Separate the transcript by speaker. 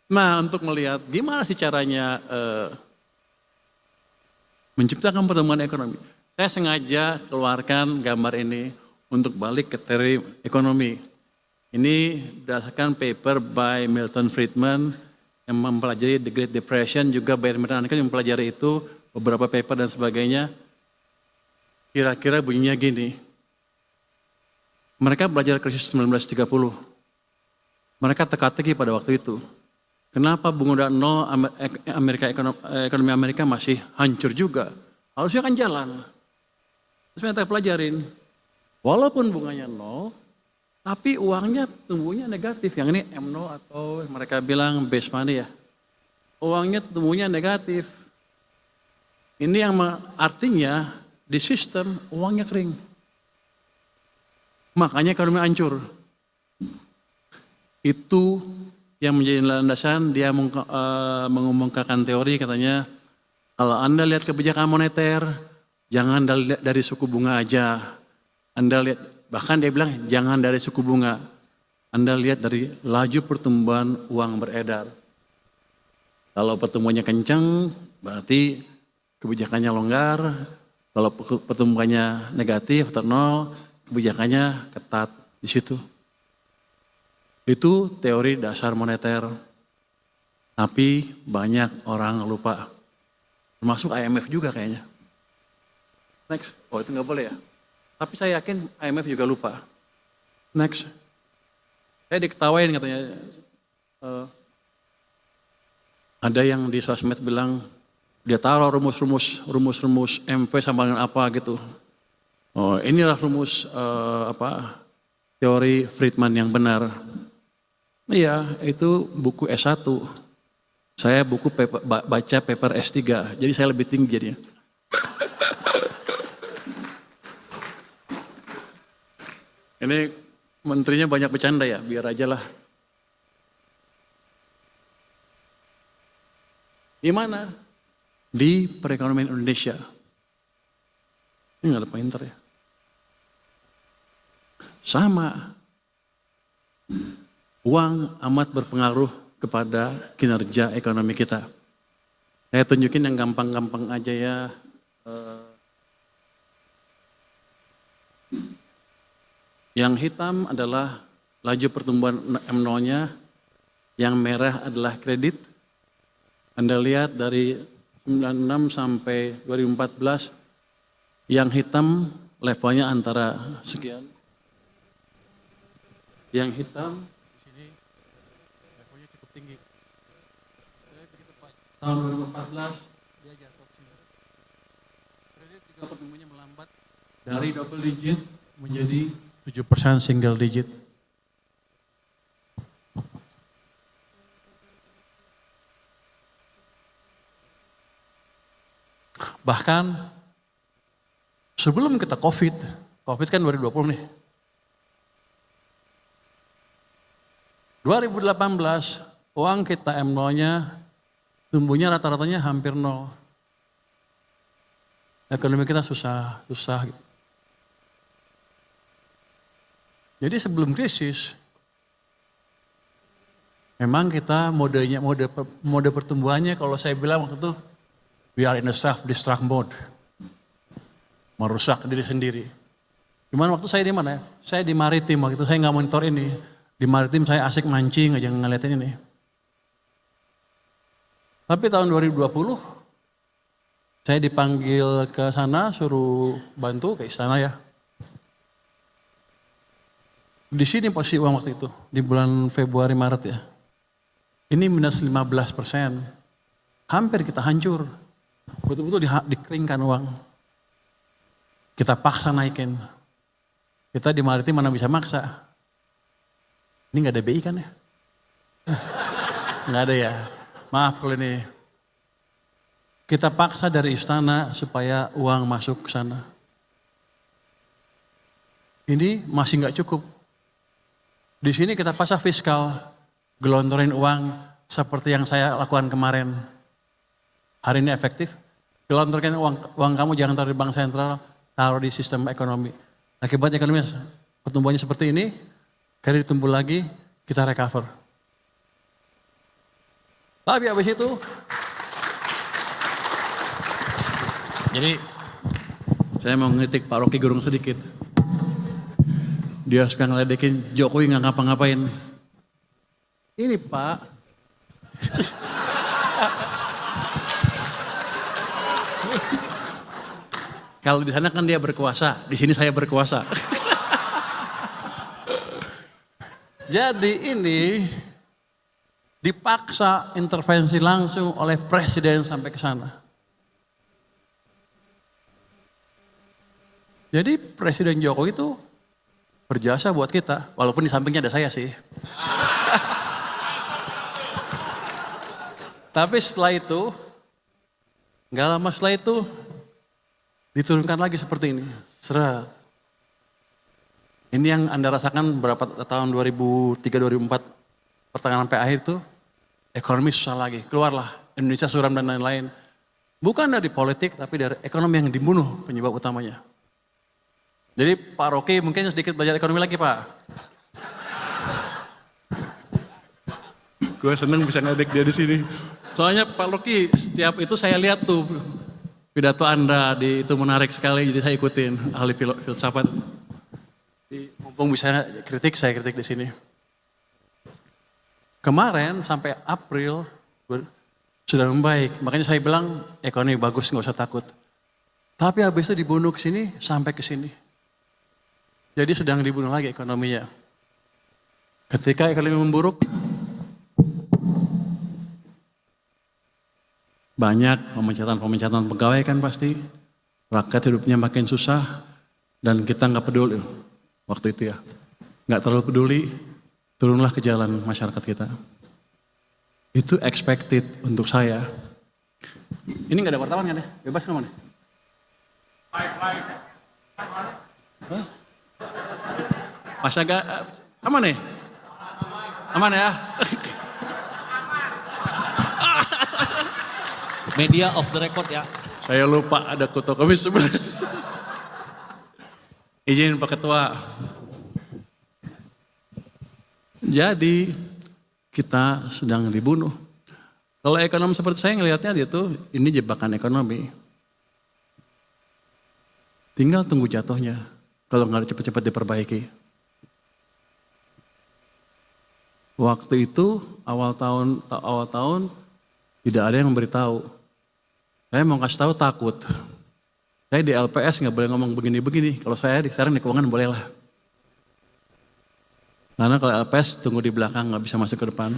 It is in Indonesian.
Speaker 1: Nah, untuk melihat gimana sih caranya menciptakan pertumbuhan ekonomi. Saya sengaja keluarkan gambar ini untuk balik ke teori ekonomi. Ini berdasarkan paper by Milton Friedman yang mempelajari The Great Depression, juga Bayer Mernanke yang mempelajari itu, beberapa paper dan sebagainya. Kira-kira bunyinya gini. Mereka belajar krisis 1930. Mereka teka-teki pada waktu itu. Kenapa bunga nol ekonomi Amerika masih hancur juga? Harusnya kan jalan. Terus mereka pelajarin. Walaupun bunganya nol, tapi uangnya tumbuhnya negatif. Yang ini M0 atau mereka bilang base money ya. Uangnya tumbuhnya negatif. Ini yang artinya di sistem uangnya kering. Makanya ekonomi hancur. Itu yang menjadi landasan dia mengumumkan teori, katanya kalau Anda lihat kebijakan moneter, jangan dari suku bunga aja. Anda lihat, bahkan dia bilang jangan dari suku bunga. Anda lihat dari laju pertumbuhan uang beredar. Kalau pertumbuhannya kencang, berarti kebijakannya longgar. Kalau pertumbuhannya negatif atau nol, kebijakannya ketat di situ. Itu teori dasar moneter. Tapi banyak orang lupa. Termasuk IMF juga kayaknya. Next. Oh, itu nggak boleh ya. Tapi saya yakin IMF juga lupa. Next. Saya diketawain katanya. Ada yang di sosmed bilang dia taruh rumus-rumus MP sama dengan apa gitu. Oh, inilah rumus teori Friedman yang benar. Iya, itu buku S1. Saya baca paper S3, jadi saya lebih tinggi jadinya. Ini menterinya banyak bercanda ya, biar aja lah. Di mana? Di perekonomian Indonesia. Ini nggak ada pointer ya. Sama. Uang amat berpengaruh kepada kinerja ekonomi kita. Saya tunjukin yang gampang-gampang aja ya. Yang hitam adalah laju pertumbuhan M0-nya, yang merah adalah kredit. Anda lihat dari 96 sampai 2014, yang hitam levelnya antara sekian. Yang hitam di sini levelnya cukup tinggi. Tahun 2014 dia jatuh ke sini. Kredit juga pertumbuhannya melambat dari double digit menjadi 7% single digit. Bahkan sebelum kita COVID kan 2020 nih. 2018 uang kita M0-nya tumbuhnya rata-ratanya hampir nol. Ekonomi kita susah. Jadi sebelum krisis, memang kita mode pertumbuhannya kalau saya bilang waktu itu, we are in a self-destruct mode. Merusak diri sendiri. Gimana waktu saya di mana ya? Saya di maritim waktu itu, saya nggak monitor ini. Di maritim saya asik mancing aja ngeliatin ini. Tapi tahun 2020, saya dipanggil ke sana suruh bantu ke istana ya. Di sini posisi uang waktu itu, di bulan Februari Maret ya. Ini minus 15%. Hampir kita hancur. Betul-betul dikeringkan uang. Kita paksa naikin. Kita di maritim mana bisa maksa. Ini nggak ada BI kan ya? Nggak ada ya. Maaf kalau ini. Kita paksa dari istana supaya uang masuk ke sana. Ini masih nggak cukup. Di sini kita pasang fiskal, gelontorin uang seperti yang saya lakukan kemarin. Hari ini efektif. Gelontorkan uang kamu jangan taruh di bank sentral, taruh di sistem ekonomi. Akibatnya ekonomi pertumbuhannya seperti ini, kredit tumbuh lagi, kita recover. Tapi habis itu, jadi saya mau ngeritik Pak Rocky Gerung sedikit. Dia suka ngeledekin Jokowi nggak ngapa-ngapain. Ini Pak, kalau di sana kan dia berkuasa, di sini saya berkuasa. Jadi ini dipaksa intervensi langsung oleh presiden sampai ke sana. Jadi Presiden Jokowi itu berjasa buat kita, walaupun di sampingnya ada saya sih. Tapi setelah itu, nggak lama setelah itu, diturunkan lagi seperti ini. Seret. Ini yang Anda rasakan berapa tahun 2003-2004, pertengahan sampai akhir itu, ekonomi susah lagi. Keluarlah Indonesia suram dan lain-lain. Bukan dari politik, tapi dari ekonomi yang dibunuh penyebab utamanya. Jadi Pak Rocky mungkin sedikit belajar ekonomi lagi Pak. Gue seneng bisa ngedek dia di sini. Soalnya Pak Rocky setiap itu saya lihat tuh pidato Anda itu menarik sekali, jadi saya ikutin ahli filsafat. Mumpung bisa kritik, saya kritik di sini. Kemarin sampai April sudah membaik, makanya saya bilang ekonomi bagus, nggak usah takut. Tapi habis itu dibunuh ke sini sampai ke sini. Jadi sedang dibunuh lagi ekonominya. Ketika ekonomi memburuk, banyak pemecatan pegawai kan pasti. Rakyat hidupnya makin susah dan kita nggak peduli waktu itu ya. Nggak terlalu peduli, turunlah ke jalan masyarakat kita. Itu expected untuk saya. Ini nggak ada wartawan kan ya? Bebas kan mana? Mas agak aman nih? Aman ya?
Speaker 2: Media off the record ya.
Speaker 1: Saya lupa ada Kuto Komis 11. Izin Pak Ketua. Jadi kita sedang dibunuh. Kalau ekonomi seperti saya ngelihatnya dia tuh ini jebakan ekonomi. Tinggal tunggu jatuhnya. Kalau nggak cepat-cepat diperbaiki. Waktu itu awal tahun tidak ada yang memberitahu. Saya mau kasih tahu takut. Saya di LPS nggak boleh ngomong begini-begini. Kalau saya sekarang di keuangan boleh lah. Karena kalau LPS tunggu di belakang nggak bisa masuk ke depan.